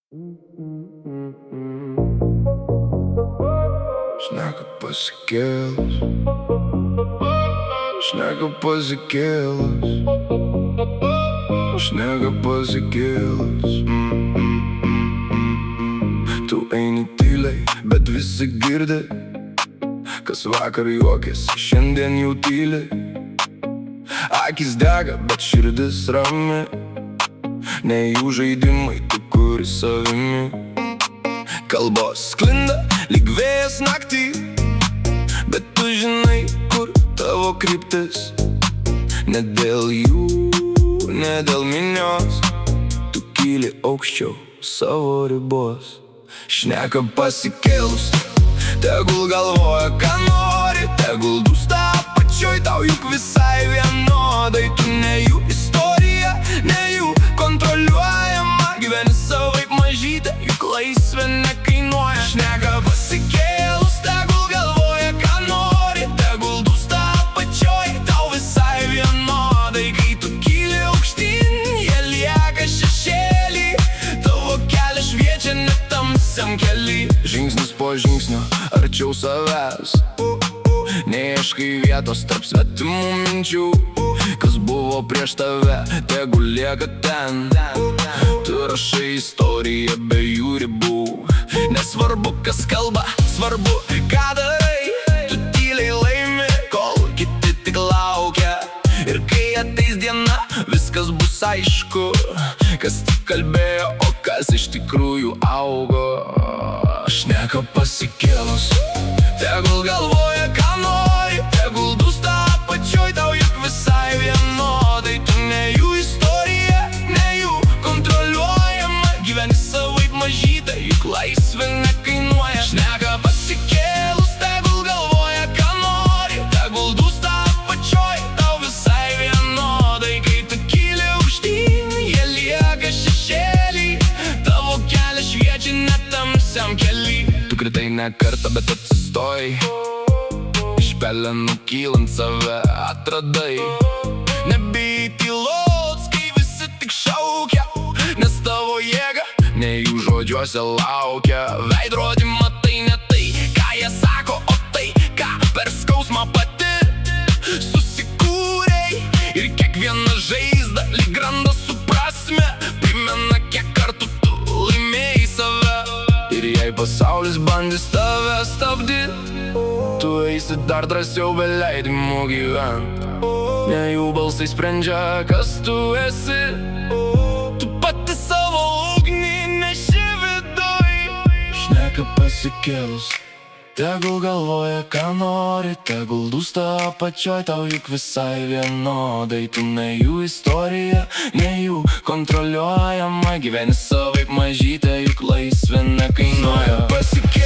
Šneka pasikėlus, šneka pasikėlus, šneka pasikėlus. Tu eini tyliai, bet visi girdi, kas vakar juokėsi, šiandien jau tyli. Akis dega, bet širdis rami, ne jų žaidimai, tu kuri savimi. Kalbos sklinda lyg vėjas naktį, bet tu žinai, kur tavo kryptis. Ne dėl jų, ne dėl minios, tu kyli aukščiau savo ribos. Šneka pasikėlus, tegul galvoja, ką nori, tegul dūsta apačioj, tau juk visai vienodai. Tu ne jų istorija, ne jų kontroliuojama, gyveni savaip mažytė, juk laisvė nekainuoja. Šneka pasikėlus, tegul galvoja, ką nori, tegul dūsta apačioj, tau visai vienodai. Kai tu kyli aukštyn, jie lieka šešėlį, tavo kelias šviečia net tamsiam kely. Žingsnis po žingsnio, arčiau savęs, neieškai vietos tarp svetimų minčių. Kas buvo prieš tave, tegul lieka ten. Tu rašai istoriją be jų ribų. Nesvarbu, kas kalba, svarbu, ką darai. Tu tyliai laimi, kol kiti tik laukia. Ir kai ateis diena, viskas bus aišku. Kas tik kalbėjo, o kas iš tikrųjų augo. Šneka pasikėlus, tegul galvoja, ką nori, tegul dūsta apačioj, tau juk visai vienodai. Tu ne jų istorija, ne jų kontroliuojama, gyveni savaip mažytė, juk laisvė nekainuoja. Šneka pasikėlus, tegul galvoja, ką nori, tegul dūsta apačioj, tau visai vienodai. Kai tu kyli aukštyn, jie lieka šešėlį, tavo kelias šviečia net tamsiam kely. Tu kritai ne kartą, bet atsistojai, iš pelenų kylant save atradai. Nebijai tylos, kai visi tik šaukia, nes tavo jėga ne jų žodžiuose laukia. Veidrodį matai ne tai, ką jie sako, o tai, ką per skausmą pati susikūrei. Ir kiekviena žaizda lyg randa su prasme, primena, kiek kartų tu laimėjai save. Ir jei pasaulis bandys tave stabdyt, tu eisi dar drąsiau be leidimų gyvent. Ne jų balsai sprendžia, kas tu esi. Tu pati savo ugnį neši viduj. Šneka pasikėlus, tegul galvoja, ką nori, tegul dūsta apačioj, tau juk visai vienodai. Tu ne jų istorija, ne jų kontroliuojama, gyveni savaip mažytė, juk laisvė nekainuoja. Pasikėlus,